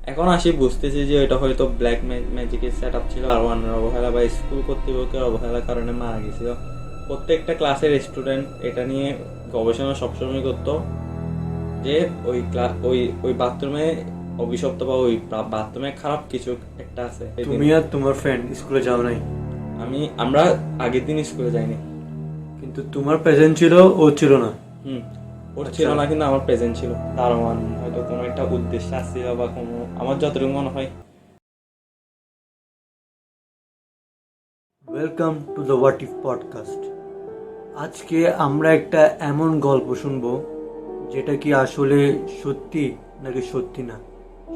এখন আসি বুঝতেছি যে এটা হয়তো ব্ল্যাক ম্যাজিকের সেট আপ ছিল, দারোয়ানের অবহেলা বা স্কুল কর্তৃপক্ষের অবহেলার কারণে মারা গেছিল। প্রত্যেকটা ক্লাসের স্টুডেন্ট এটা নিয়ে গবেষণা সবসময় করতো যে ওই ওই ওই বাথরুমে অভিশপ্ত বা ওই বাথরুমে খারাপ কিছু একটা আছে। তুমি আর তোমার ফ্রেন্ড স্কুলে যাও নাই, আমরা আগের দিন স্কুলে যাইনি। কিন্তু তোমার প্রেজেন্ট ছিল, ও ছিল না। হুম, ওর আচ্ছা। ছিল না কিন্তু আমার প্রেজেন্ট ছিল। দারোয়ান হয়তো কোনো একটা উদ্দেশ্যে আসছিল বা কোনো, আমার যতটুকু মনে হয়। Welcome to the what if podcast. আজকে আমরা একটা এমন গল্প শুনবো যেটা কি আসলে সত্যি নাকি সত্যি না,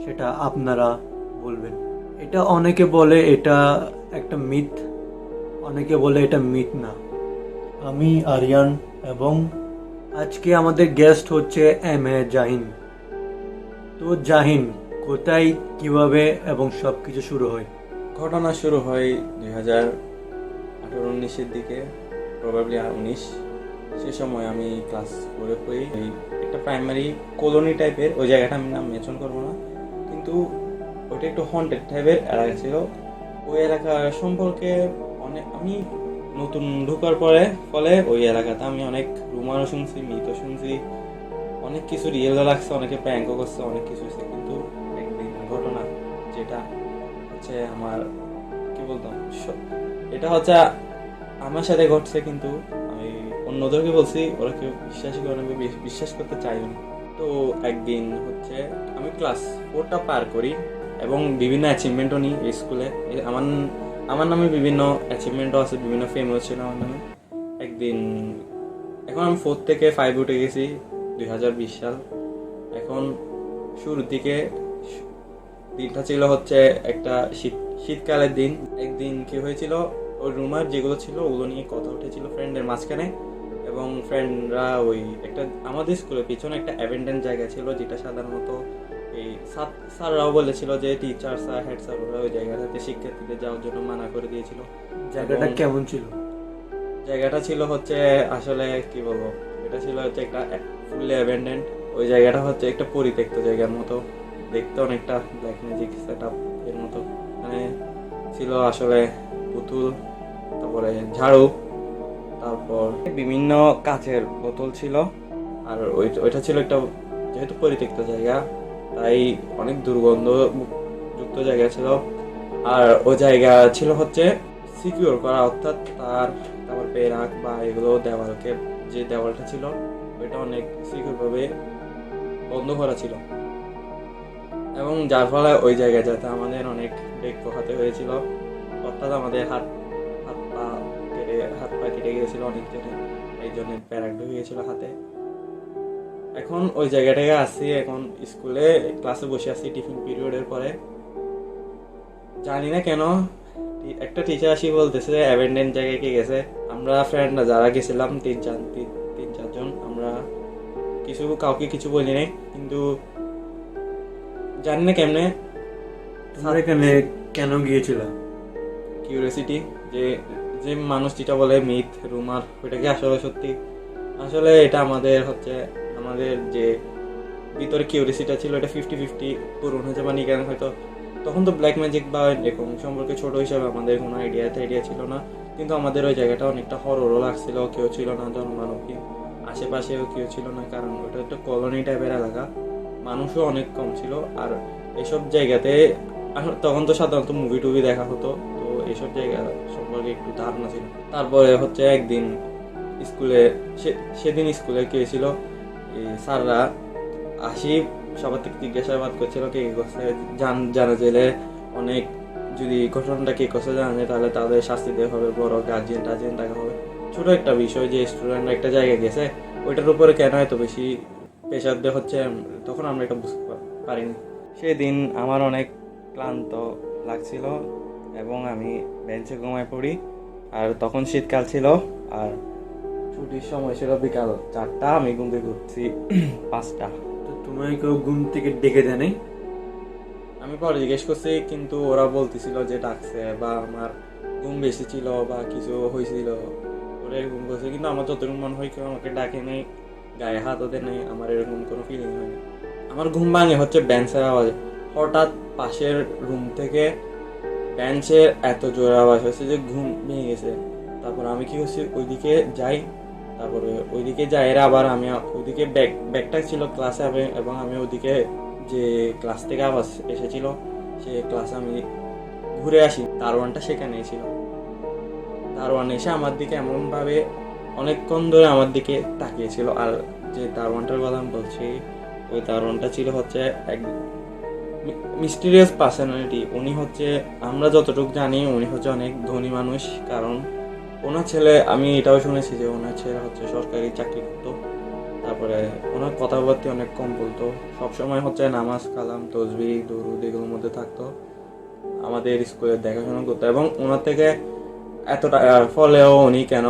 সেটা আপনারা বলবেন। এটা অনেকে বলে এটা একটা মিথ, অনেকে বলে এটা মিথ না। আমি আরিয়ান, এবং আজকে আমাদের গেস্ট হচ্ছে এম এ জাহিন। তো জাহিন, কোথায়, কিভাবে এবং সব কিছু শুরু হয়? ঘটনা শুরু হয় 2018-19-এর দিকে, প্রবাবলি 19। সে সময় আমি ক্লাস 4-এ পড়ি। এই একটা প্রাইমারি কলোনি টাইপের, ওই জায়গাটা আমি নাম মেনশন করবো না, কিন্তু ওইটা একটু হন্টেড টাইপের এলাকা ছিল। ওই এলাকা সম্পর্কে অনেক আমি নতুন ঢোকার পরে ফলে ওই এলাকাতে আমি অনেক রুমারও শুনছি, মিথও শুনছি, অনেক কিছু রিয়েলও লাগছে, অনেকে প্র্যাঙ্কও করছে, অনেক কিছু হয়েছে। কিন্তু একদিন ঘটনা যেটা হচ্ছে আমার, কি বলতাম, এটা হচ্ছে আমার সাথে ঘটছে, কিন্তু আমি অন্যদেরকে বলছি, ওরা কেউ বিশ্বাসই করে না, বিশ্বাস করতে চাইবে না। তো একদিন হচ্ছে আমি ক্লাস 4টা পার করি এবং বিভিন্ন অ্যাচিভমেন্টও নিই এই স্কুলে। আমার আমার নামে বিভিন্ন অ্যাচিভমেন্টও আছে, বিভিন্ন ফেমও ছিল আমার নামে। একদিন, এখন আমি 4 থেকে 5 উঠে গেছি, 2020 সাল। এখন শুরুর দিকে দিনটা ছিল হচ্ছে একটা শীতকালের দিন। একদিন কি হয়েছিল, ওই রুমার যেগুলো ছিল ওগুলো নিয়ে কথা উঠেছিল ফ্রেন্ডের মাঝখানে, এবং ফ্রেন্ডরা ওই একটা আমাদের স্কুলের পিছনে একটা অ্যাবেন্ডেন্ট জায়গা ছিল, যেটা সাধারণত এই স্যাররাও বলেছিল যে টিচার স্যার, হেড স্যার, ওরা ওই জায়গাটাতে শিক্ষার্থীদের যাওয়ার জন্য মানা করে দিয়েছিল। জায়গাটা কেমন ছিল? জায়গাটা ছিল হচ্ছে, আসলে কি বলবো, এটা ছিল হচ্ছে একটা ফুললি অ্যাবেন্ডেন্ট। ওই জায়গাটা হচ্ছে একটা পরিত্যক্ত জায়গার মতো দেখতে, অনেকটা ব্ল্যাক ম্যাজিক সেট আপ এর মতো। মানে ছিল আসলে পুতুল, তারপরে ঝাড়ু, তারপর বিভিন্ন কাচের বোতল ছিল। আর ওইটা ছিল একটা, যেহেতু পরিত্যক্ত জায়গা তাই অনেক দুর্গন্ধ যুক্ত জায়গা ছিল। আর ওই জায়গা ছিল হচ্ছে সিকিউর করা, অর্থাৎ তারপর পেরাক বা এগুলো দেওয়ালকে, যে দেওয়ালটা ছিল ওইটা অনেক সিকিউর ভাবে বন্ধ করা ছিল, এবং যার ফলে ওই জায়গায় যাতে আমাদের অনেক বেগ পোহাতে হয়েছিল। অর্থাৎ আমাদের হাত পা কেটে গিয়েছিল অনেক জনে, এই জন্য প্যারাক ঢুকে গিয়েছিল হাতে। এখন ওই জায়গাটাকে আসছি, এখন স্কুলে ক্লাসে বসে আছি টিফিন পিরিয়ডের পরে। জানি না কেন একটা টিচার আসি বলতেছে অ্যাবেন্ডেন্ট জায়গায় কে গেছে। আমরা ফ্রেন্ডরা যারা গেছিলাম তিন চারজন, আমরা কাউকে কিছু বলি নাই, কিন্তু জানি না কেমনে তোমরা এখানে কেন গিয়েছিল? কিউরিয়াসিটি, যে যে মানুষ যেটা বলে মিথ রুমার, ওইটা কি আসলে সত্যি? আসলে এটা আমাদের হচ্ছে, আমাদের যে ভিতরে কিউরিয়াসিটা ছিল এটা 50-50 পূরণ হয়েছে। মানে কেন, হয়তো তখন তো ব্ল্যাক ম্যাজিক বা এরকম সম্পর্কে ছোট হিসাবে আমাদের কোনো আইডিয়া ছিল না, কিন্তু আমাদের ওই জায়গাটা অনেকটা হররও লাগছিল। কেউ ছিল না জনমানবহীন, আশেপাশেও কেউ ছিল না, কারণ ওটা একটা কলোনি টাইপের এলাকা, মানুষও অনেক কম ছিল। আর এসব জায়গাতে তখন তো সাধারণত মুভি টুভি দেখা হতো, তো এইসব জায়গা সম্পর্কে একটু ধারণা ছিল। তারপরে হচ্ছে একদিন স্কুলে, সেদিন স্কুলে কি হয়েছিল, এই স্যাররা আসি সবার থেকে জিজ্ঞাসাবাদ করছিল কে কে করছে, জানা গেলে অনেক, যদি ঘটনাটা কে করছে জানা যায় তাহলে তাদের শাস্তি দেওয়া হবে, বড় গার্জিয়ান দেখা হবে। ছোট একটা বিষয় যে স্টুডেন্ট একটা জায়গায় গেছে, ওইটার উপরে কেন এত বেশি প্রেশার দেওয়া হচ্ছে, তখন আমরা এটা বুঝতে পারিনি। সেদিন আমার অনেক ক্লান্ত লাগছিল এবং আমি বেঞ্চে ঘুমায় পড়ি। আর তখন শীতকাল ছিল, আর ছুটির সময় ছিল বিকাল 4টা, আমি ঘুম থেকে উঠছি 5টা। তো তোমায় কেউ ঘুম থেকে ডেকে দেয় নাই? আমি পরে জিজ্ঞেস করছি, কিন্তু ওরা বলতেছিল যে ডাকছে বা আমার ঘুম বেশি ছিল বা কিছু হয়েছিল, ওরা এরকম বলছে, কিন্তু আমার যতটুকু মনে হয় কেউ আমাকে ডাকে নেই, গায়ে হাত ওদের নেই, আমার এরকম কোনো ফিলিং হয়নি। আমার ঘুম ভাঙে হচ্ছে বেঞ্চের আওয়াজে, হঠাৎ পাশের রুম থেকে বেঞ্চের এত জোরে আওয়াজ হয়েছে যে ঘুম ভেঙে গেছে। তারপর আমি কি করছি, ওইদিকে যাই। তারপরে ওইদিকে যাই, এরা আবার আমি ওইদিকে ব্যাগটা ছিল ক্লাসে এবং আমি ওইদিকে যে ক্লাস থেকে আওয়াজ এসেছিল সে ক্লাসে আমি ঘুরে আসি। দারোয়ানটা সেখানেই ছিল। দারোয়ান এসে আমার দিকে এমনভাবে অনেকক্ষণ ধরে আমার দিকে তাকিয়েছিল। আর যে দারোয়ানটার কথা আমি বলছি, ওই দারোয়ানটা ছিল হচ্ছে এক মিস্টিরিয়াস পার্সোনালিটি। উনি হচ্ছে, আমরা যতটুকু জানি উনি হচ্ছে অনেক ধনী মানুষ। কারণ ওনার ছেলে, আমি এটাও শুনেছি যে ওনার ছেলে হচ্ছে সরকারি চাকরি করতো। তারপরে ওনার কথাবার্তা অনেক কম বলতো, সবসময় হচ্ছে নামাজ কালাম তসবিহ দরুদ এগুলোর মধ্যে থাকতো। আমাদের স্কুলে দেখাশোনা করতো এবং ওনার থেকে এত টাকার ফলেও উনি কেন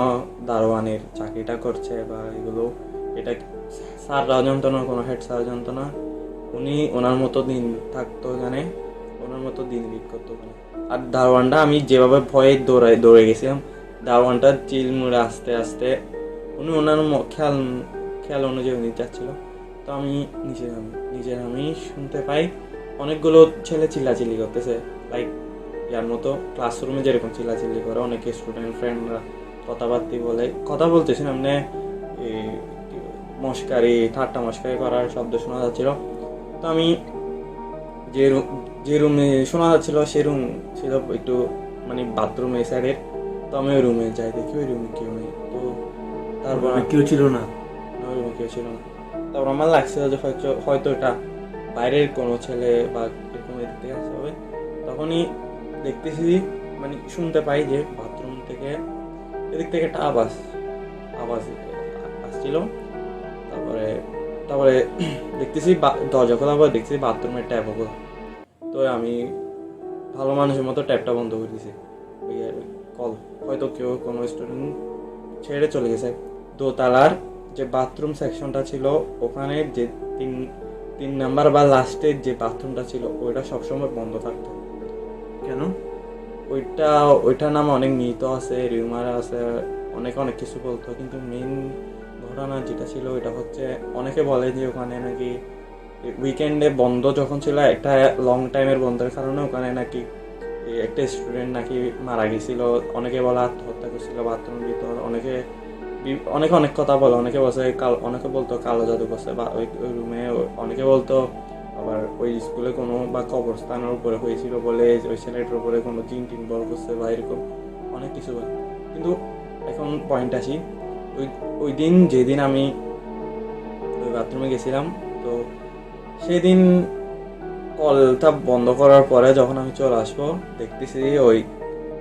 দারোয়ানের চাকরিটা করছে বা এগুলো, এটা স্যাররাও জানতো না, কোনো হেড স্যার জানতো না। উনি ওনার মতো দিন থাকতো জানে, ওনার মতো দিন লিড করতো ওখানে। আর দারোয়ানটা, আমি যেভাবে ভয়ে দৌড়ে গেছিলাম, দারোয়ানটা চিলমুড়ে আস্তে আস্তে উনি ওনার খেয়াল অনুযায়ী উনি যাচ্ছিল। তো আমি নিচে আমি শুনতে পাই অনেকগুলো ছেলে চিল্লাচিল্লি করতেছে, লাইক যার মতো ক্লাসরুমে যেরকম চিল্লাচিল্লি করে অনেকে স্টুডেন্ট ফ্রেন্ডরা কথা বলতেছি মানে ঠাট্টা মস্কারি করার শব্দ শোনা যাচ্ছিল। তো আমি যে রুমে শোনা যাচ্ছিল সে রুম ছিল একটু মানে বাথরুম এই সাইডের। তো আমি ওই রুমে যাই, দেখি ওই রুমে কেউ নেই। তো তারপর কেউ ছিল না? ওই রুমে কেউ ছিল না। তারপর আমার লাগছিল যে হয়তো এটা বাইরের কোনো ছেলে বা এরকম এদিক থেকে আসতে হবে। তখনই দেখতেছি মানে শুনতে পাই যে বাথরুম থেকে এদিক থেকে একটা আওয়াজ আসছিল। তারপরে তারপরে দেখতেছি দরজা খোলা, পরে দেখতেছি বাথরুমের ট্যাপ খোলা। তো আমি ভালো মানুষের মতো ট্যাপটা বন্ধ করে দিয়েছি। কল হয়তো কেউ কোনো স্টুডেন্ট ছেড়ে চলে গেছে। দোতলার যে বাথরুম সেকশনটা ছিল ওখানে যে তিন নাম্বার বা লাস্টের যে বাথরুমটা ছিল ওইটা সবসময় বন্ধ থাকতো। কেন? ওইটার নামে অনেক মিথ আছে, রিউমার আছে, অনেক কিছু বলতো। কিন্তু মেইন ঘটনা যেটা ছিল ওইটা হচ্ছে, অনেকে বলে যে ওখানে নাকি উইকেন্ডে বন্ধ যখন ছিল, একটা লং টাইমের বন্ধের কারণে ওখানে নাকি একটা স্টুডেন্ট নাকি মারা গেছিল। অনেকে বলে আত্মহত্যা করছিল বাথরুমের ভিতর। অনেক কথা বলে, অনেকে বলতো কালো জাদু করছে বা ওই রুমে। অনেকে বলতো আবার ওই স্কুলে কোনো বা কবরস্থানের উপরে হয়েছিল বলে ওই ছেলেটার উপরে কোনো জিন বল করছে বা এরকম অনেক কিছু বলে। কিন্তু এখন পয়েন্ট আসি, ওই দিন যেদিন আমি ওই বাথরুমে গেছিলাম, তো সেদিন কলটা বন্ধ করার পরে যখন আমি চলে আসবো, দেখতেছি ওই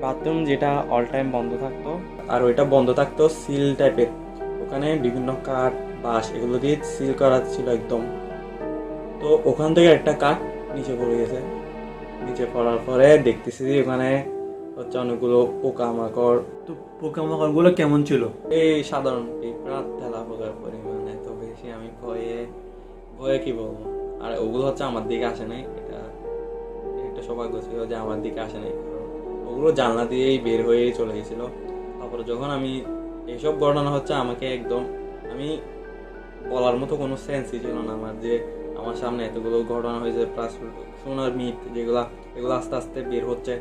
বাথরুম যেটা অল টাইম বন্ধ থাকতো, আর ওইটা বন্ধ থাকতো সিল টাইপের। ওখানে বিভিন্ন কাঠ বাঁশ এগুলো দিয়ে সিল করা ছিল একদম। তো ওখান থেকে একটা কাঠ নিচে পড়ে গেছে। নিচে পড়ার পরে দেখতেছি ওখানে হচ্ছে অনেকগুলো পোকামাকড়। তো পোকামাকড় গুলো কেমন ছিল? এই সাধারণ পিঁপড়া তেলা পোকার পরিমাণ এত বেশি, আমি ভয়ে কি বলবো। আর ওগুলো হচ্ছে আমার দিকে আসে নাই, এটা সৌভাগ্য ছিল যে আমার দিকে আসে নাই, ওগুলো জানলা দিয়েই বের হয়ে চলে গেছিল। তারপরে যখন আমি এইসব ঘটনা হচ্ছে, আমাকে একদম আমি বলার মতো কোনো সেন্সই ছিল না আমার, যে আমার সামনে এতগুলো ঘটনা হয়েছে প্লাস সোনার মিথ এগুলো আস্তে আস্তে বের হচ্ছে।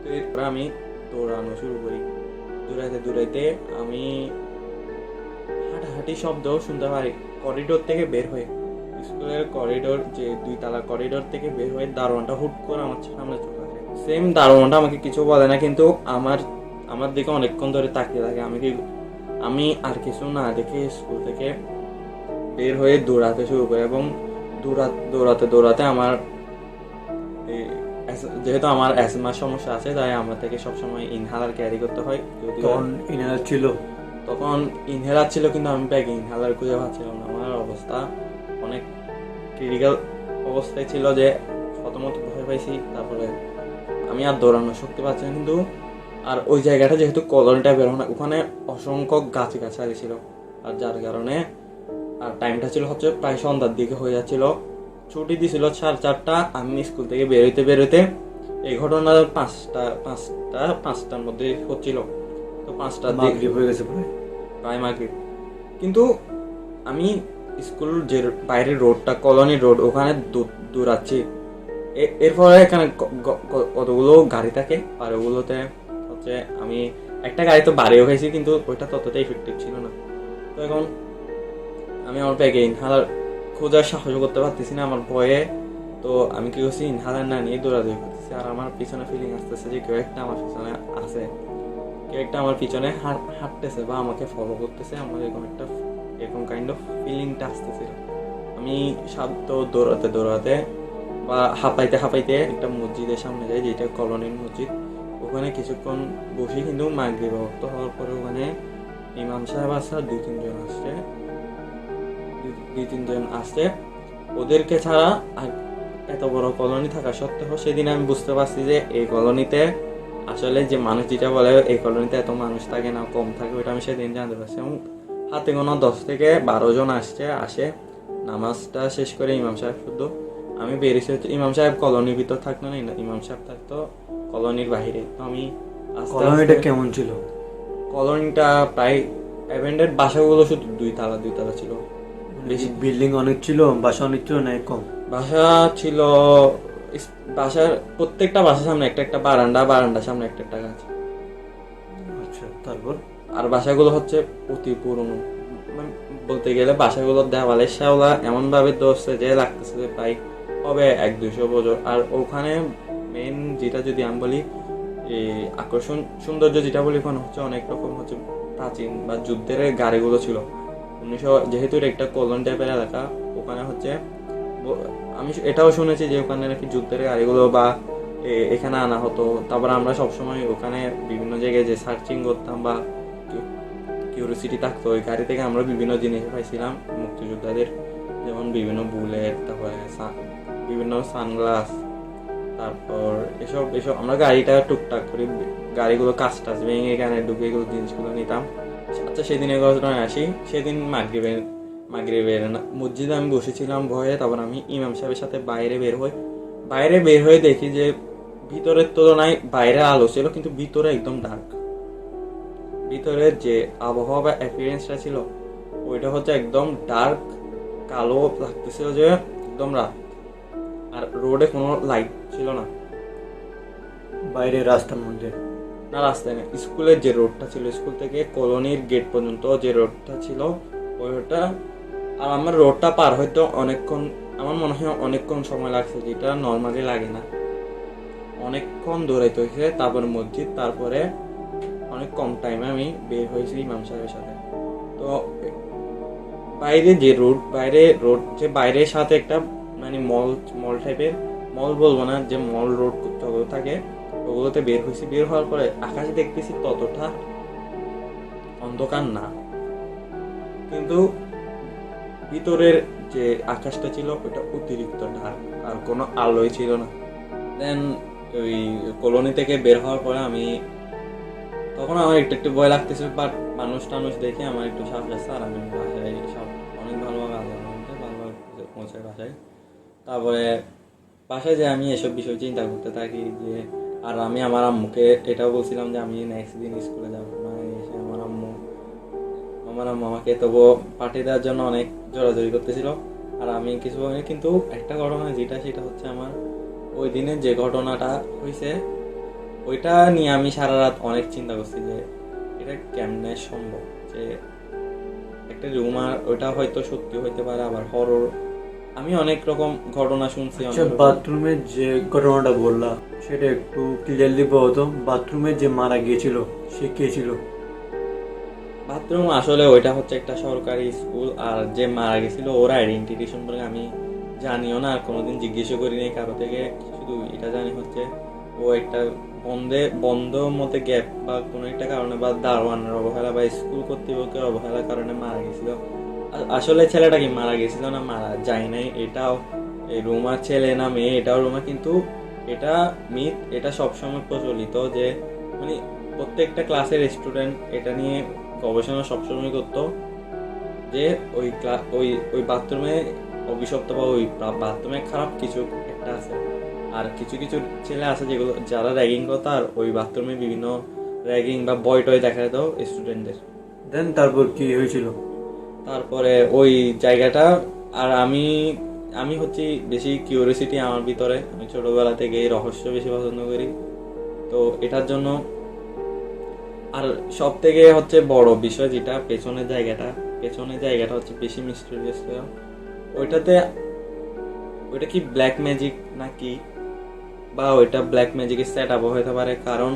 তো এরপরে আমি দৌড়ানো শুরু করি। দৌড়াইতে আমি হাঁটাহাঁটি শব্দ শুনতে পারি করিডোর থেকে বের হয়ে। স্কুলের করিডোর, যে 2 তলা করিডোর থেকে বের হয়ে দারোয়ানটা হুট করে আমার সামনে চলে আসে। সেম দারোয়ানটা আমাকে কিছু বলে না, কিন্তু আমার দিকে অনেকক্ষণ ধরে তাকিয়ে থাকে। আমি আর কিছু না দেখে স্কুল থেকে বের হয়ে দৌড়াতে শুরু করি এবং দৌড়াতে আমার যেহেতু আমার অ্যাজমার সমস্যা আছে, তাই আমার থেকে সবসময় ইনহেলার ক্যারি করতে হয়। তখন ইনহেলার ছিল? তখন ইনহেলার ছিল, কিন্তু আমি ব্যাগে ইনহেলার খুঁজে পাচ্ছিলাম না। আমার অবস্থা অনেক ক্রিটিক্যাল অবস্থায় ছিল, যে প্রথমত ভয় পাইছি, তারপরে আমি আর দৌড়ানোর শক্তি পাচ্ছি না। কিন্তু আর ওই জায়গাটা যেহেতু কলোনিটা বেরো না, ওখানে অসংখ্য গাছগাছালি ছিল। আর যার কারণে আর টাইমটা ছিল হচ্ছে প্রায় সন্ধ্যার দিকে হয়ে যাচ্ছিল। ছুটি দিছিল 4:30। আমি স্কুল থেকে বেরোতে এই ঘটনা পাঁচটার মধ্যে হচ্ছিল। তো 5টার দিকে হয়ে গেছে প্রায় মাগরিব। কিন্তু আমি স্কুল যে বাইরের রোডটা কলোনি রোড, ওখানে দৌড়াচ্ছি। এরপরে এখানে কতগুলো গাড়ি থাকে, আর ওগুলোতে হচ্ছে আমি একটা গাড়ি তো বাড়িও খাইছি, কিন্তু ওইটা ততটা ইফেক্টিভ ছিল না। তো এখন আমি আমার ব্যাগে ইনহালার খোঁজার সাহস করতে পারতেছি না আমার ভয়ে। তো আমি কি করছি, ইনহালার না নিয়ে দৌড়াদৌড়ি করতেছি, আর আমার পিছনে ফিলিং আসতেছে যে কেউ একটা আমার পিছনে আছে, কেউ একটা আমার পিছনে হাঁটতেছে বা আমাকে ফলো করতেছে, আমার এরকম কাইন্ড অফ ফিলিংটা আসতেছিল। আমি শান্ত দৌড়াতে দৌড়াতে বা হাঁপাইতে হাঁপাইতে একটা মসজিদের সামনে যাই, যেটা কলোনির মসজিদ। ওখানে কিছুক্ষণ বসি, কিন্তু মাগরিব ওয়াক্ত হওয়ার পরে ওখানে ইমাম সাহেব আসছে আর দুই তিনজন আসছে। ওদেরকে ছাড়া আর এত বড় কলোনি থাকা সত্ত্বেও সেদিন আমি বুঝতে পারছি যে এই কলোনিতে আসলে যে মানুষ যেটা বলে এই কলোনিতে এত মানুষ থাকে না, কম থাকে, ওইটা আমি সেদিন জানতে পারছি। এবং হাতে গোনা 10 থেকে 12 জন আসে নামাজটা শেষ করে। ইমাম সাহেব শুদ্ধ আমি বেরিয়েছি হচ্ছে, ইমাম সাহেব কলোনির ভিতর থাকতো না, ইমাম সাহেব থাকতো কলোনির বাহিরে। তো আমি আস্তে কলোনিটা আস্তে, কেমন ছিল? কলোনিটা প্রায় অ্যাভেন্ডেড, বাসাগুলো শুধু দুই তালা ছিল। বেশি বিল্ডিং অনেক ছিল, বাসা অনেক ছিল না কম? বাসা ছিল, বাসার প্রত্যেকটা বাসার সামনে একটা একটা বারান্দার সামনে একটা একটা গাছ। আচ্ছা, তারপর? আর বাসাগুলো হচ্ছে অতি পুরনো, মানে বলতে গেলে বাসাগুলোর দেওয়ালের শ্যাওলা এমন ভাবে ধরছে যে লাগতেছে যে প্রায় হবে 100-200 বছর। আর ওখানে মেন যেটা যদি আমি বলি, এই আকর্ষণ সৌন্দর্য যেটা বলি, ওখানে হচ্ছে অনেক রকম হচ্ছে প্রাচীন বা যুদ্ধের গাড়িগুলো ছিল। যেহেতু এটা একটা কলোনি টাইপের এলাকা, ওখানে হচ্ছে আমি এটাও শুনেছি যে ওখানে নাকি যুদ্ধের গাড়িগুলো বা এখানে আনা হতো। তারপর আমরা সবসময় ওখানে বিভিন্ন জায়গায় যে সার্চিং করতাম বা কিউরিওসিটি থাকতো, ওই গাড়ি থেকে আমরা বিভিন্ন জিনিস পাইছিলাম মুক্তিযোদ্ধাদের, যেমন বিভিন্ন বুলেট, তারপরে বিভিন্ন সানগ্লাস, তারপর এসব এসব আমরা গাড়িটা টুকটাক করে গাড়িগুলো কাজ টাজ ভেঙে এখানে ঢুকে এগুলো জিনিসগুলো নিতাম। আচ্ছা, সেদিনের ঘটনায় আসি। সেদিন মাগরিবের মসজিদে আমি বসেছিলাম ভয়ে। তারপর আমি ইমাম সাহেবের সাথে বাইরে বের হয়ে দেখি যে ভিতরের তুলনায় বাইরে আলো ছিল, কিন্তু ভিতরে একদম ডার্ক। ভিতরের যে আবহাওয়া বা অ্যাপিয়ারেন্সটা ছিল, ওইটা হচ্ছে একদম ডার্ক, কালো লাগতেছিল যে একদম রাত। আর রোডে কোনো লাইট ছিল না, বাইরে রাস্তার মধ্যে? না রাস্তায় না, স্কুলের যে রোডটা ছিল, স্কুল থেকে কলোনির গেট পর্যন্ত যে রোডটা ছিল ওই রোডটা। আর আমার রোডটা পার হইতে অনেকক্ষণ, আমার মনে হয় অনেকক্ষণ সময় লাগছে, যেটা নর্মালি লাগে না। অনেকক্ষণ দৌড়াইতে হয়েছে, তারপর মসজিদ, তারপরে অনেক কম টাইমে আমি বের হয়েছি ইমাম সাহেবের সাথে। তো বাইরে রোড যে বাইরের সাথে একটা মানে মল টাইপের, মল বলবো না, যে মল রোড যত থাকে ওগুলোতে বের হয়েছি। বের হওয়ার পরে আকাশে দেখতেছি ততটা অন্ধকার না, কিন্তু ভিতরের যে আকাশটা ছিল ওটা অতিরিক্ত ডার্ক, আর কোনো আলোই ছিল না। দেন ওই কলোনি থেকে বের হওয়ার পরে তখন আমার একটু একটু ভয় লাগতেছিল, বাট মানুষ টানুষ দেখে আমার একটু সাহস আসছে, আর আমি বাসায় সব অনেক ভালোভাবে ভালোভাবে পৌঁছাই বাসায়। তারপরে বাসায় যে আমি এসব বিষয় চিন্তা করতে থাকি যে, আর আমি আমার আম্মুকে এটাও বলছিলাম যে আমি নেক্সট দিন স্কুলে যাবো না। এসে আমার আম্মু আমাকে তবুও পাঠিয়ে দেওয়ার জন্য অনেক জোরাজোরি করতেছিল, আর আমি কিছু বলিনি। কিন্তু একটা ঘটনা সেটা হচ্ছে আমার ওই দিনে যে ঘটনাটা হয়েছে, ওইটা নিয়ে আমি সারা রাত অনেক চিন্তা করছি যে এটা কেমনে সম্ভব, যে একটা রুমার ওইটা হয়তো সত্যি হইতে পারে, আবার হরর। আমি অনেক রকম ঘটনা শুনছি। আচ্ছা, বাথরুমের যে ঘটনাটা বললা সেটা একটু ক্লিয়ারলি বলতো। বাথরুমে যে মারা গিয়েছিল সে কে ছিল? বাথরুম আসলে ওইটা হচ্ছে একটা সরকারি স্কুল, আর যে মারা গেছিল ওর আইডেন্টিটি সম্পর্কে আমি জানিও না, আর কোনোদিন জিজ্ঞেসও করিনি কারো থেকে। শুধু এটা জানি হচ্ছে ও একটা বন্ধ মতে গ্যাপ বা কোনো একটা কারণে, বা দারোয়ানের অবহেলা বা স্কুল কর্তৃপক্ষের অবহেলার কারণে মারা গেছিল। আসলে ছেলেটা কি মারা গেছিল না মারা যায় নাই, এটাও এই রুমার ছেলে না মেয়ে এটাও রুমা, কিন্তু এটা মিথ। এটা সবসময় প্রচলিত যে মানে প্রত্যেকটা ক্লাসের স্টুডেন্ট এটা নিয়ে গবেষণা সবসময় করতো যে ওই বাথরুমে অভিশপ্ত বা ওই বাথরুমে খারাপ কিছু একটা আছে। আর কিছু কিছু ছেলে আছে যেগুলো যারা র্যাগিং করতো, আর ওই বাথরুমে বিভিন্ন র্যাগিং বা বয় টয় দেখা যেত স্টুডেন্টদের। দেন তারপর কি হয়েছিল? তারপরে ওই জায়গাটা, আর আমি আমি হচ্ছে বেশি কিউরিওসিটি আমার ভিতরে, আমি ছোটবেলা থেকে রহস্য বেশি পছন্দ করি। তো এটার জন্য আর সব থেকে হচ্ছে বড় বিষয় যেটা পেছনের জায়গাটা হচ্ছে বেশি মিস্টেরিয়াস। ওইটাতে ওইটা কি ব্ল্যাক ম্যাজিক নাকি, বা ওইটা ব্ল্যাক ম্যাজিকের সেট আপ হতে পারে, কারণ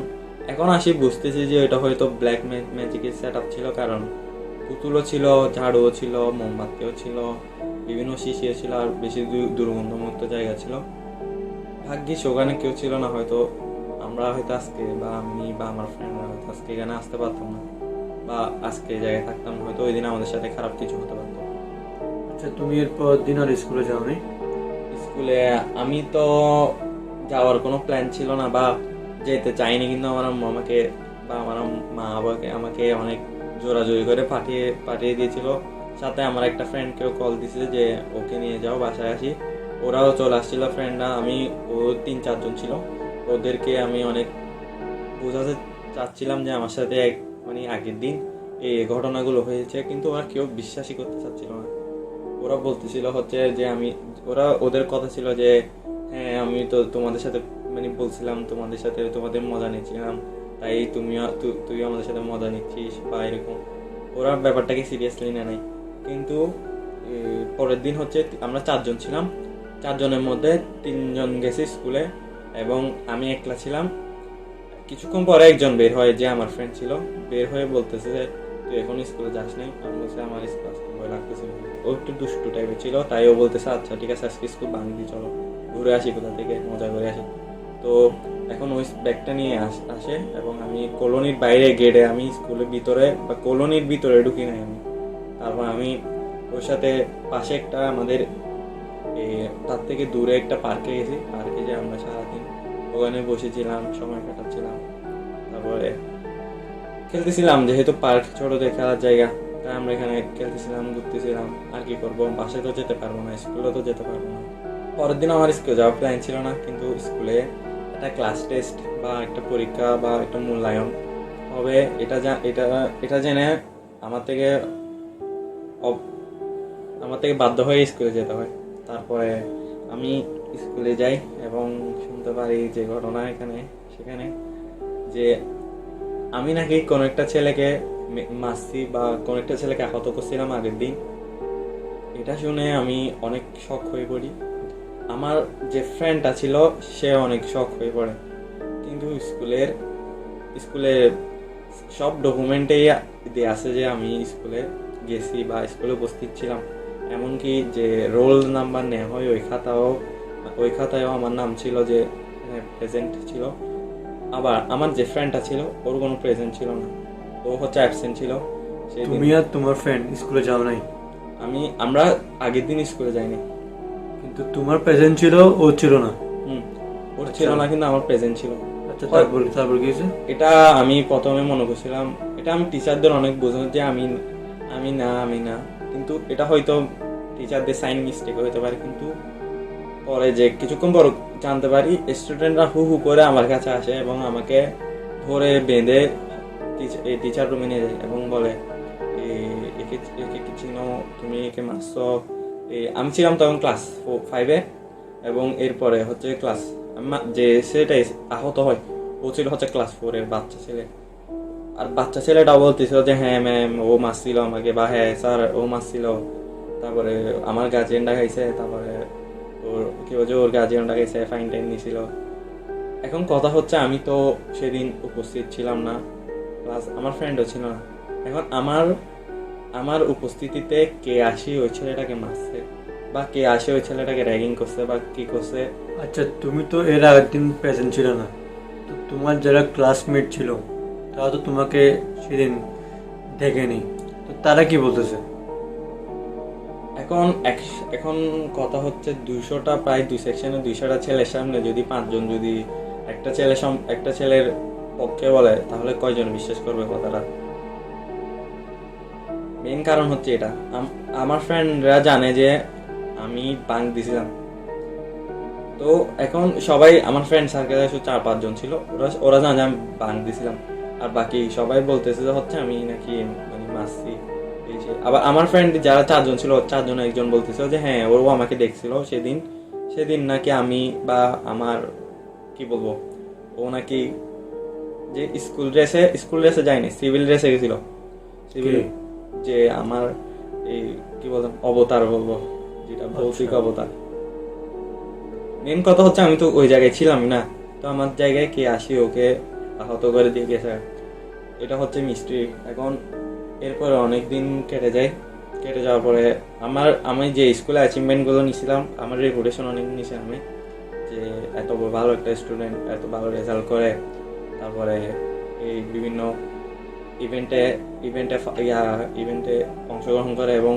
এখন আসি বুঝতেছি যে ওইটা হয়তো ব্ল্যাক ম্যাজিকের সেট আপ ছিল, কারণ পুতুলও ছিল, ঝাড়ুও ছিল, মোমবাতিও ছিল, বিভিন্ন শিশিও ছিল, আর বেশি দুর্গন্ধমুক্ত জায়গা ছিল। ভাগ্যিস ওখানে কেউ ছিল না, হয়তো আমরা হয়তো আজকে, বা আমি বা আমার ফ্রেন্ডরা হয়তো আজকে এখানে আসতে পারতাম না, বা আজকে এই জায়গায় থাকতাম, হয়তো ওই দিন আমাদের সাথে খারাপ কিছু হতে পারতো। আচ্ছা, তুমি এরপর দিন আর স্কুলে যাওনি? স্কুলে আমি তো যাওয়ার কোনো প্ল্যান ছিল না, বা যেতে চাইনি, কিন্তু আমার আম্মু আমাকে বা আমার মা বাবাকে আমাকে অনেক জোরাজোরি করে পাঠিয়ে পাঠিয়ে দিয়েছিল। সাথে আমার একটা ফ্রেন্ডকেও কল দিয়েছে যে ওকে নিয়ে যাও, বাসায় আসি। ওরাও চলে আসছিল ফ্রেন্ডরা, আমি ও 3-4 জন ছিল। ওদেরকে আমি অনেক বোঝাতে চাচ্ছিলাম যে আমার সাথে মানে আগের দিন এই ঘটনাগুলো হয়েছে, কিন্তু ওরা কেউ বিশ্বাসই করতে চাচ্ছিল না। ওরা বলতেছিল হচ্ছে যে ওদের কথা ছিল যে হ্যাঁ আমি তো তোমাদের সাথে মানে বলছিলাম, তোমাদের সাথে তোমাদের মজা নিচ্ছিলাম, তাই তুই আমাদের সাথে মজা নিচ্ছিস বা এরকম। ওরা ব্যাপারটাকে সিরিয়াসলি নেয় নাই। কিন্তু পরের দিন হচ্ছে আমরা 4 জন ছিলাম, 4 জনের মধ্যে 3 জন গেছি স্কুলে এবং আমি একলা ছিলাম। কিছুক্ষণ পরে একজন বের হয়, যে আমার ফ্রেন্ড ছিল, বের হয়ে বলতেছে যে তুই এখন স্কুলে যাস নাই। আমি বলছি আমার স্কুল আসতে ভয় লাগতেছে। ও একটু দুষ্টু টাইপের ছিল, তাই ও বলতেছে আচ্ছা ঠিক আছে আজকে স্কুল ভাঙবি, চলো ঘুরে আসি, কোথা থেকে মজা করে আসি। তো এখন ওই ব্যাগটা নিয়ে আসে এবং আমি কলোনির বাইরে গেটে, আমি স্কুলের ভিতরে বা কলোনির ভিতরে ঢুকি নাই আমি। তারপর আমি ওর সাথে পাশে একটা আমাদের তার থেকে দূরে একটা পার্কে গেছি। পার্কে যে আমরা সারাদিন ওখানে বসেছিলাম, সময় কাটাচ্ছিলাম। তারপরে খেলতেছিলাম, যেহেতু পার্ক ছোটদের খেলার জায়গা, তাই আমরা এখানে খেলতেছিলাম, ঘুরতেছিলাম। আর কি করবো, বাসায় তো যেতে পারবো না, স্কুলে তো যেতে পারবো না। পরের দিন আমার স্কুলে যাওয়ার প্ল্যান ছিল না, কিন্তু স্কুলে একটা ক্লাস টেস্ট বা একটা পরীক্ষা বা একটা মূল্যায়ন হবে, এটা জেনে আমার থেকে আমার থেকে বাধ্য হয়ে স্কুলে যেতে হয়। তারপরে আমি স্কুলে যাই এবং শুনতে পারি যে ঘটনা সেখানে যে আমি নাকি কোনো একটা ছেলেকে মারছি বা কোনো একটা ছেলেকে আহত করছিলাম আগের দিন। এটা শুনে আমি অনেক শক হয়ে পড়ি। আমার যে ফ্রেন্ডটা ছিল সে অনেক শক হয়ে পড়ে। কিন্তু স্কুলে সব ডকুমেন্টেই দেয়া আছে যে আমি স্কুলে গেছি বা স্কুলে উপস্থিত ছিলাম। এমনকি যে রোল নাম্বার নেওয়া হয় ওই খাতায়ও আমার নাম ছিল যে প্রেজেন্ট ছিল। আবার আমার যে ফ্রেন্ডটা ছিল ওর কোনো প্রেজেন্ট ছিল না, ও হচ্ছে অ্যাবসেন্ট ছিল সেদিন। তুমি আর তোমার ফ্রেন্ড স্কুলে যাও নাই? আমরা আগের দিন স্কুলে যাইনি। কিন্তু তোমার প্রেজেন্ট ছিল, ও ছিল না? ওর ছিল না, কিন্তু আমার প্রেজেন্ট ছিল। আচ্ছা, তারপর কি হয়েছে? এটা আমি প্রথমে মনে করছিলাম, এটা আমি টিচারদের অনেক বোঝানো যে আমি না, কিন্তু এটা হয়তো টিচারদের সাইন মিস্টেক হতে পারে। কিন্তু পরে যে কিছুক্ষণ পর জানতে পারি স্টুডেন্টরা হু হু করে আমার কাছে আসে এবং আমাকে ধরে বেঁধে টিচার রুমে নিয়ে যায় এবং বলে একে কি চিনো, তুমি একে মারছো। আমি ছিলাম তখন ক্লাস 5-এ এবং এরপরে হচ্ছে যে ছেলেটাই আহত হয় ও ছিল হচ্ছে ক্লাস 4-এর বাচ্চা ছেলে। আর বাচ্চা ছেলেটাও বলতেছিল যে হ্যাঁ ম্যাম ও মারছিল আমাকে, বা হ্যাঁ স্যার ও মারছিল। তারপরে আমার গার্জিয়ান ডাকাইছে, তারপরে কি বলছে ওর গার্জিয়ান ডাকাইছে, ফাইন টাইন নিয়েছিল। এখন কথা হচ্ছে আমি তো সেদিন উপস্থিত ছিলাম না, প্লাস আমার ফ্রেন্ডও ছিল না। এখন আমার উপস্থিতিতে কে আসি ওই ছেলেটাকে মারছে, বা কে আসে ওই ছেলেটাকে র্যাগিং করছে বা কি করছে। আচ্ছা, তুমি তো এর আগের দিন প্রেজেন্ট ছিল না, তো তোমার যারা ক্লাসমেট ছিল তারা তো তোমাকে সেদিন দেখেনি, তো তারা কি বলতেছে? এখন কথা হচ্ছে 200টা প্রায় 2 সেকশনে 200টা ছেলের সামনে যদি 5 জন যদি একটা ছেলের পক্ষে বলে, তাহলে কয়জন বিশ্বাস করবে কথাটা? মেইন কারণ হচ্ছে এটা, আমার ফ্রেন্ডরা জানে যে আমি বাঙ্ক দিছিলাম। তো এখন সবাই আমার ফ্রেন্ড সার্কেলে 4-5 জন ছিল, ওরা জানে আমি বাঙ্ক দিছিলাম। আর বাকি সবাই বলতেছে যে হচ্ছে আমি নাকি মানে মারছি এই যে আবার আমার ফ্রেন্ড যারা 4 জন ছিল, 4 জন একজন বলতেছিল যে হ্যাঁ ও আমাকে দেখছিল সেদিন। সেদিন নাকি আমি বা আমার কি বলবো, ও নাকি যে স্কুল ড্রেসে যায়নি, সিভিল ড্রেসে গেছিল। সিভিল, কে? যে আমার এই কি বলতাম অবতার বলবো, যেটা ভৌতিক আচ্ছা। অবতার। মেন কথা হচ্ছে আমি তো ওই জায়গায় ছিলাম না, তো আমার জায়গায় কে আসি ওকে আহত করে দিয়ে গেছে, এটা হচ্ছে মিস্ট্রি। এখন এরপরে অনেক দিন কেটে যায়। কেটে যাওয়ার পরে আমি যে স্কুলে অ্যাচিভমেন্টগুলো নিয়েছিলাম, আমার রেপুটেশন অনেক নিয়েছি আমি, যে এত ভালো একটা স্টুডেন্ট, এত ভালো রেজাল্ট করে, তারপরে এই বিভিন্ন ইভেন্টে ইভেন্টে ইভেন্টে অংশগ্রহণ করে এবং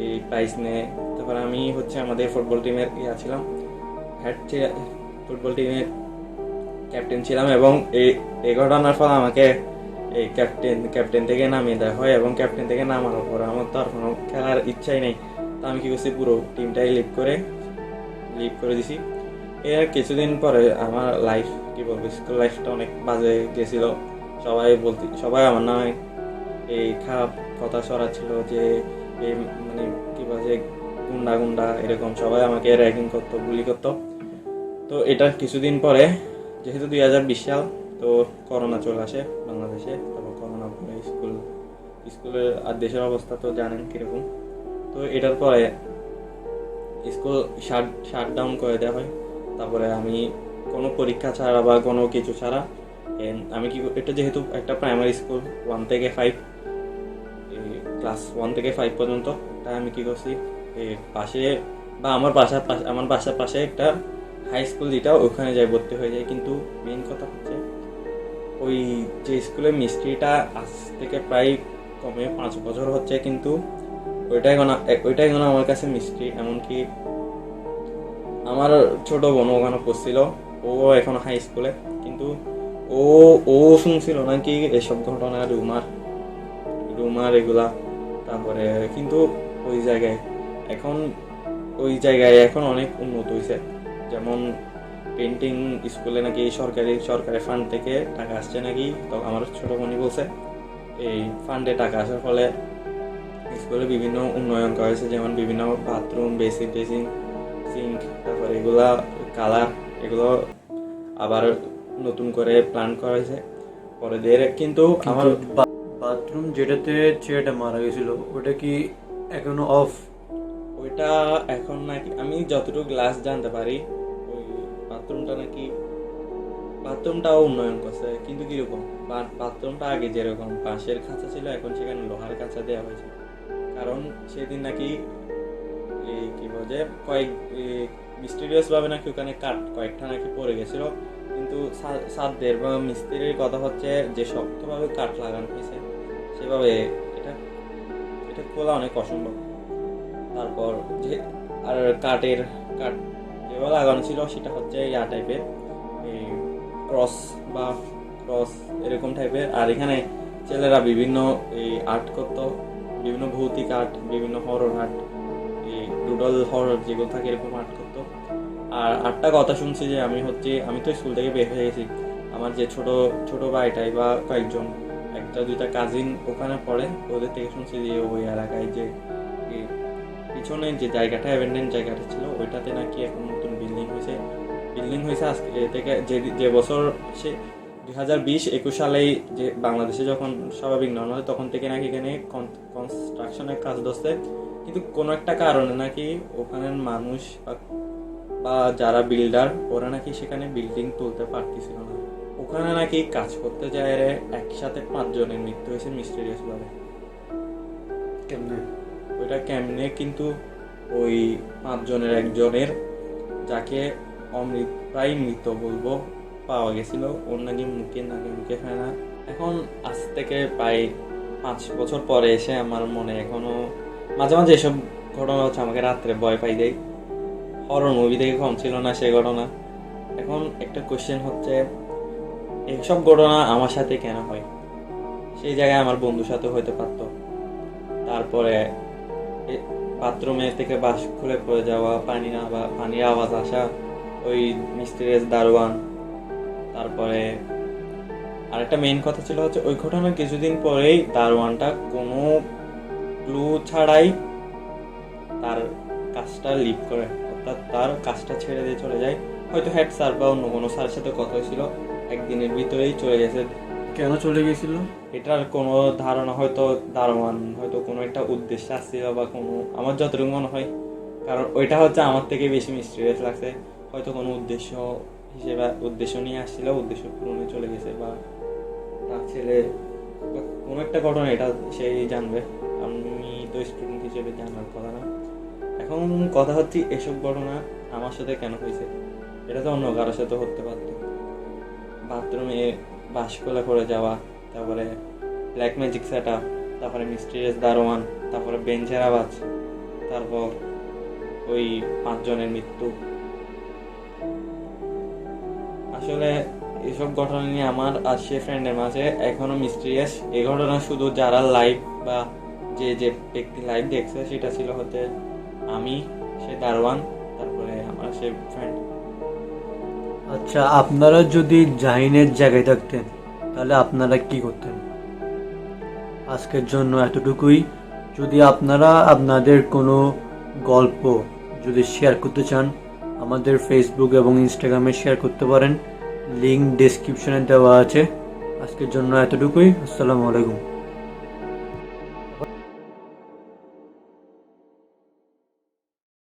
এই প্রাইজ নেয়। তারপরে আমি হচ্ছে আমাদের ফুটবল টিমের ছিলাম, হেড ফুটবল টিমের ক্যাপ্টেন ছিলাম, এবং এই ঘটনার ফলে আমাকে এই ক্যাপ্টেন থেকে নামিয়ে দেওয়া হয়। এবং ক্যাপ্টেন থেকে নামানোর পর আমার তো আর কোনো খেলার ইচ্ছাই নেই, তো আমি কি করছি, পুরো টিমটাই লিভ করে দিছি। এর কিছুদিন পরে আমার লাইফ কি বলবো, স্কুল লাইফটা অনেক বাজে গেছিল। সবাই আমার নামে এই খারাপ কথা ছড়াচ্ছিল, যে এই মানে কি বলে, গুন্ডা গুন্ডা এরকম সবাই আমাকে র্যাগিং করতো, বুলি করতো। তো এটা কিছুদিন পরে, যেহেতু 2020 সাল, তো করোনা চলে আসে বাংলাদেশে। তারপর করোনা পরে স্কুলের আর দেশের অবস্থা তো জানেন কিরকম। তো এটার পরে স্কুল শাট ডাউন করে দেওয়া হয়। তারপরে আমি কোনো পরীক্ষা ছাড়া বা কোনো কিছু ছাড়া আমি কি এটা যেহেতু একটা প্রাইমারি স্কুল, 1 থেকে 5, ক্লাস 1 থেকে 5 পর্যন্ত, তাই আমি কি করছি, পাশে বা আমার বাসার পাশে একটা হাই স্কুল, যেটা ওখানে যাই ভর্তি হয়ে যায়। কিন্তু মেইন কথা হচ্ছে ওই যে স্কুলের মিস্ত্রিটা আজ থেকে প্রায় কমে 5 বছর হচ্ছে, কিন্তু ওইটাই এখন আমার কাছে মিস্ত্রি। এমনকি আমার ছোট বোন ওখানে পড়ছিল, ও এখন হাই স্কুলে, কিন্তু ও ও শুনছিল নাকি এসব ঘটনা, রুমার এগুলা। তারপরে কিন্তু ওই জায়গায় এখন এখন অনেক উন্নত হয়েছে। যেমন পেন্টিং স্কুলে নাকি সরকারি ফান্ড থেকে টাকা আসছে নাকি, তো আমার ছোট বোনই বলছে এই ফান্ডে টাকা আসার ফলে স্কুলে বিভিন্ন উন্নয়ন করা হয়েছে, যেমন বিভিন্ন বাথরুম, বেসিং, সিঙ্ক, তারপরে এগুলা কালার, এগুলো আবার নতুন করে প্ল্যান করা হয়েছে পরে দিয়ে। কিন্তু আমার কিন্তু বাথরুম যেটাতে ছেলেটা মারা গেছিল ওটা কি এখনো অফ? ওইটা এখন নাকি আমি যতটুকু গ্লাস জানতে পারি, ওই বাথরুমটাও উন্নয়ন করছে, কিন্তু কিরকম, বাথরুমটা আগে যেরকম বাঁশের খাঁচা ছিল, এখন সেখানে লোহার খাঁচা দেওয়া হয়েছে। কারণ সেদিন নাকি এই কি বলে, মিস্টিরিয়াস ভাবে নাকি ওখানে কাঠ কয়েকটা নাকি পড়ে গেছিল। কিন্তু সাদদের বা মিস্ত্রির কথা হচ্ছে যে শক্তভাবে কাঠ লাগানো হয়েছে, সেভাবে এটা এটা খোলা অনেক অসম্ভব। তারপর যে আর কাঠ যেভাবে লাগানো ছিল সেটা হচ্ছে টাইপের, এই ক্রস বা ক্রস এরকম টাইপের। আর এখানে ছেলেরা বিভিন্ন এই আর্ট করতো, বিভিন্ন ভৌতিক আর্ট, বিভিন্ন হরর আর্ট, এই ডুডল হরর যেগুলো থাকে এরকম আর্ট করতো। আর আটটা কথা শুনছি যে আমি তো স্কুল থেকে বের হয়ে গেছি, আমার যে ছোট ছোট ভাইটাই বা কয়েকজন, একটা দুইটা কাজিন ওখানে পড়ে, ওদের থেকে শুনছি যে ওই এলাকায় যে এই পিছনে যে জায়গাটা অ্যাবেন্ডেন্ট জায়গাটা ছিল, ওইটাতে নাকি এখন নতুন বিল্ডিং হয়েছে আজকে থেকে যে বছর সে 2020-21 সালেই যে বাংলাদেশে যখন স্বাভাবিক নর্মাল, তখন থেকে নাকি এখানে কনস্ট্রাকশনের কাজ ধরছে। কিন্তু কোনো একটা কারণে নাকি ওখানের মানুষ বা যারা বিল্ডার, ওরা নাকি সেখানে বিল্ডিং তুলতে পারতেছিল না। ওখানে নাকি কাজ করতে যায় একসাথে 5 জনের মৃত্যু হয়েছে মিস্টেরিয়াস ভাবে। কেমনে? ওইটা কেমনে, কিন্তু ওই 5 জনের একজনের, যাকে প্রায় মৃত বলবো, পাওয়া গেছিল, ওর নাকি মুখে হয় না। এখন আজ থেকে প্রায় 5 বছর পরে এসে আমার মনে এখনো মাঝে মাঝে এসব ঘটনা হচ্ছে, আমাকে রাত্রে ভয় পাই দেয়। হরর মুভি দেখে কম ছিল না সে ঘটনা। এখন একটা কোশ্চেন হচ্ছে, এইসব ঘটনা আমার সাথে কেন হয়? সেই জায়গায় আমার বন্ধুর সাথে হইতে পারতো। তারপরে বাথরুমে থেকে বাস খুলে পড়ে যাওয়া, পানির আওয়াজ আসা, ওই মিস্টেরিয়াস দারোয়ান। তারপরে আরেকটা মেইন কথা ছিল হচ্ছে, ওই ঘটনার কিছুদিন পরেই দারোয়ানটা কোনো ক্লু ছাড়াই তার কাজটা লিভ করে, অর্থাৎ তার কাজটা ছেড়ে দিয়ে চলে যায়। হয়তো হেড স্যার বা অন্য কোনো স্যারের সাথে কথা হয়েছিল, একদিনের ভিতরেই চলে গেছে। কেন চলে গেছিল? এটার কোনো ধারণা, হয়তো দারোয়ান হয়তো কোনো একটা উদ্দেশ্য আসছিল বা কোনো, আমার যতটুকু মনে হয়, কারণ ওইটা হচ্ছে আমার থেকে বেশি মিস্টিরিয়াস লাগছে, হয়তো কোনো উদ্দেশ্য হিসেবে উদ্দেশ্য নিয়ে আসছিল, উদ্দেশ্য পূরণে চলে গেছে, বা তার ছেলে বা কোনো একটা ঘটনা, এটা সেই জানবে, আমি তো স্টুডেন্ট হিসেবে জানার কথা না। এখন কথা হচ্ছে এসব ঘটনা আমার সাথে কেন হয়েছে, এটা তো অন্য কারোর সাথে হতে পারতো। বাথরুমে বাঁশকোলা করে যাওয়া, তারপরে ব্ল্যাক ম্যাজিক সেট আপ, তারপরে মিস্টিরিয়াস দারোয়ান, তারপরে বেঞ্চের আওয়াজ, তারপর ওই 5 জনের মৃত্যু। আসলে এসব ঘটনা নিয়ে আমার আর সে ফ্রেন্ডের মাঝে এখনো মিস্টিরিয়াস। এই ঘটনা শুধু যারা লাইভ বা যে যে ব্যক্তি লাইভ দেখছে সেটা ছিল হতে আমি, সে দারোয়ান, তারপরে আমার সে ফ্রেন্ড। আচ্ছা, আপনারা যদি জাহিনের জায়গায় থাকতেন তাহলে আপনারা কি করতেন? আজকের জন্য এতটুকুই। যদি আপনারা আপনাদের কোনো গল্প যদি শেয়ার করতে চান, আমাদের ফেসবুক এবং ইনস্টাগ্রামে শেয়ার করতে পারেন, লিঙ্ক ডেসক্রিপশনে দেওয়া আছে। আজকের জন্য এতটুকুই। আসসালামু আলাইকুম।